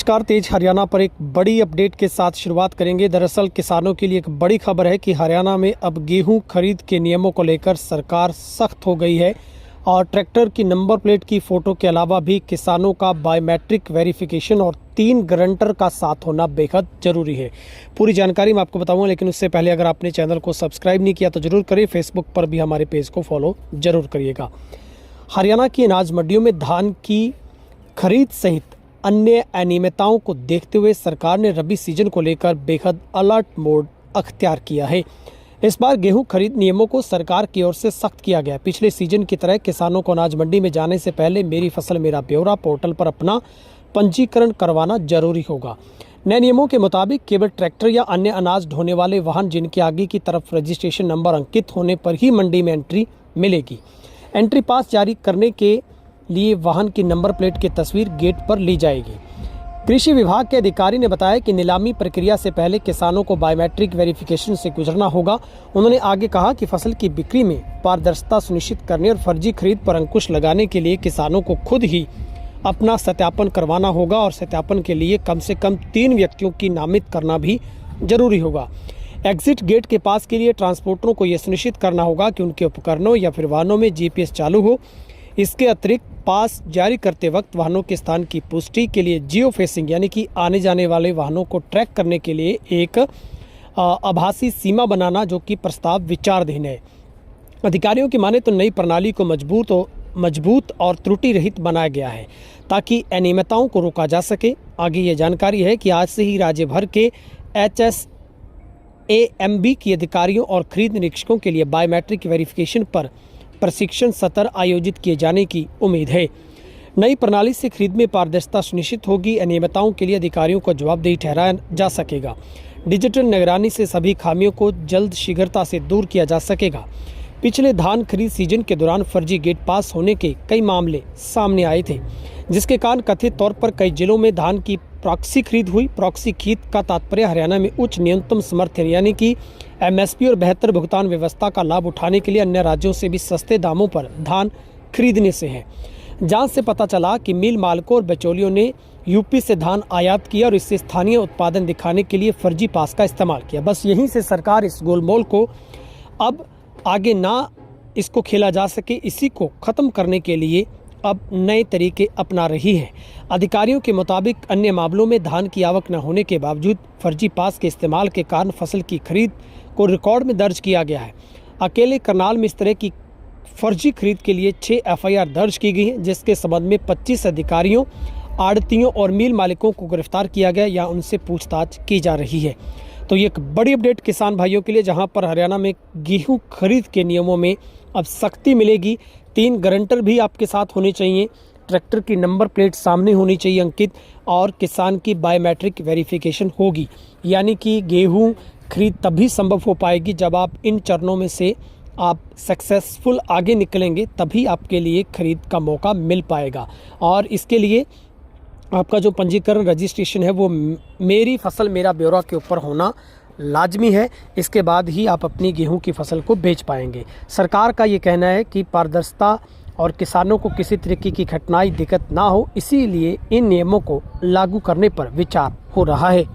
नमस्कार, तेज हरियाणा पर एक बड़ी अपडेट के साथ शुरुआत करेंगे। दरअसल किसानों के लिए एक बड़ी खबर है कि हरियाणा में अब गेहूं खरीद के नियमों को लेकर सरकार सख्त हो गई है और ट्रैक्टर की नंबर प्लेट की फ़ोटो के अलावा भी किसानों का बायोमेट्रिक वेरिफिकेशन और 3 गारंटर का साथ होना बेहद ज़रूरी है। पूरी जानकारी मैं आपको बताऊंगा, लेकिन उससे पहले अगर आपने चैनल को सब्सक्राइब नहीं किया तो ज़रूर करिए। फेसबुक पर भी हमारे पेज को फॉलो ज़रूर करिएगा। हरियाणा की अनाज मंडियों में धान की खरीद सहित अन्य अनियमितताओं को देखते हुए सरकार ने रबी सीजन को लेकर बेहद अलर्ट मोड अख्तियार किया है। इस बार गेहूं खरीद नियमों को सरकार की ओर से सख्त किया गया। पिछले सीजन की तरह किसानों को अनाज मंडी में जाने से पहले मेरी फसल मेरा ब्यौरा पोर्टल पर अपना पंजीकरण करवाना जरूरी होगा। नए नियमों के मुताबिक केवल ट्रैक्टर या अन्य अनाज ढोने वाले वाहन जिनके आगे की तरफ रजिस्ट्रेशन नंबर अंकित होने पर ही मंडी में एंट्री मिलेगी। एंट्री पास जारी करने के लिए वाहन की नंबर प्लेट की तस्वीर गेट पर ली जाएगी। कृषि विभाग के अधिकारी ने बताया कि नीलामी प्रक्रिया से पहले किसानों को बायोमेट्रिक वेरिफिकेशन से गुजरना होगा। उन्होंने आगे कहा कि फसल की बिक्री में पारदर्शिता सुनिश्चित करने और फर्जी खरीद पर अंकुश लगाने के लिए किसानों को खुद ही अपना सत्यापन करवाना होगा और सत्यापन के लिए कम से कम 3 व्यक्तियों की नामित करना भी जरूरी होगा। एग्जिट गेट के पास के लिए ट्रांसपोर्टरों को यह सुनिश्चित करना होगा कि उनके उपकरणों या फिर वाहनों में जीपीएस चालू हो। इसके अतिरिक्त पास जारी करते वक्त वाहनों के स्थान की पुष्टि के लिए जियो फेसिंग यानी कि आने जाने वाले वाहनों को ट्रैक करने के लिए एक आभासी सीमा बनाना, जो कि प्रस्ताव विचाराधीन है। अधिकारियों की माने तो नई प्रणाली को मजबूत और त्रुटि रहित बनाया गया है ताकि अनियमितताओं को रोका जा सके। आगे ये जानकारी है कि आज से ही राज्य भर के HSAMB की अधिकारियों और खरीद निरीक्षकों के लिए बायोमेट्रिक वेरिफिकेशन पर प्रशिक्षण सत्र आयोजित किए जाने की उम्मीद है। नई प्रणाली से खरीद में पारदर्शिता सुनिश्चित होगी। अनियमितताओं के लिए अधिकारियों को जवाबदेही ठहराया जा सकेगा। डिजिटल निगरानी से सभी खामियों को जल्द शीघ्रता से दूर किया जा सकेगा। पिछले धान खरीद सीजन के दौरान फर्जी गेट पास होने के कई मामले सामने आए थे, जिसके कारण कथित तौर पर कई जिलों में धान की प्रॉक्सी खरीद हुई। प्रॉक्सी खरीद का तात्पर्य हरियाणा में उच्च न्यूनतम समर्थन यानी कि MSP और बेहतर भुगतान व्यवस्था का लाभ उठाने के लिए अन्य राज्यों से भी सस्ते दामों पर धान खरीदने से है। जांच से पता चला कि मिल मालिकों और बिचौलियों ने यूपी से धान आयात किया और इससे स्थानीय उत्पादन दिखाने के लिए फर्जी पास का इस्तेमाल किया। बस यहीं से सरकार इस गोलमाल को अब आगे ना इसको खेला जा सके, इसी को ख़त्म करने के लिए अब नए तरीके अपना रही है। अधिकारियों के मुताबिक अन्य मामलों में धान की आवक न होने के बावजूद फर्जी पास के इस्तेमाल के कारण फसल की खरीद को रिकॉर्ड में दर्ज किया गया है। अकेले करनाल में इस तरह की फर्जी खरीद के लिए 6 FIR दर्ज की गई है, जिसके संबंध में 25 अधिकारियों, आड़तियों और मिल मालिकों को गिरफ्तार किया गया या उनसे पूछताछ की जा रही है। तो ये एक बड़ी अपडेट किसान भाइयों के लिए, जहां पर हरियाणा में गेहूं खरीद के नियमों में अब सख्ती मिलेगी। 3 गारंटर भी आपके साथ होने चाहिए, ट्रैक्टर की नंबर प्लेट सामने होनी चाहिए अंकित, और किसान की बायोमेट्रिक वेरिफिकेशन होगी। यानी कि गेहूं खरीद तभी संभव हो पाएगी जब आप इन चरणों में से आप सक्सेसफुल आगे निकलेंगे, तभी आपके लिए खरीद का मौका मिल पाएगा। और इसके लिए आपका जो पंजीकरण रजिस्ट्रेशन है वो मेरी फसल मेरा ब्यौरा के ऊपर होना लाजमी है। इसके बाद ही आप अपनी गेहूं की फसल को बेच पाएंगे। सरकार का ये कहना है कि पारदर्शिता और किसानों को किसी तरीके की घटनाएं दिक्कत ना हो, इसीलिए इन नियमों को लागू करने पर विचार हो रहा है।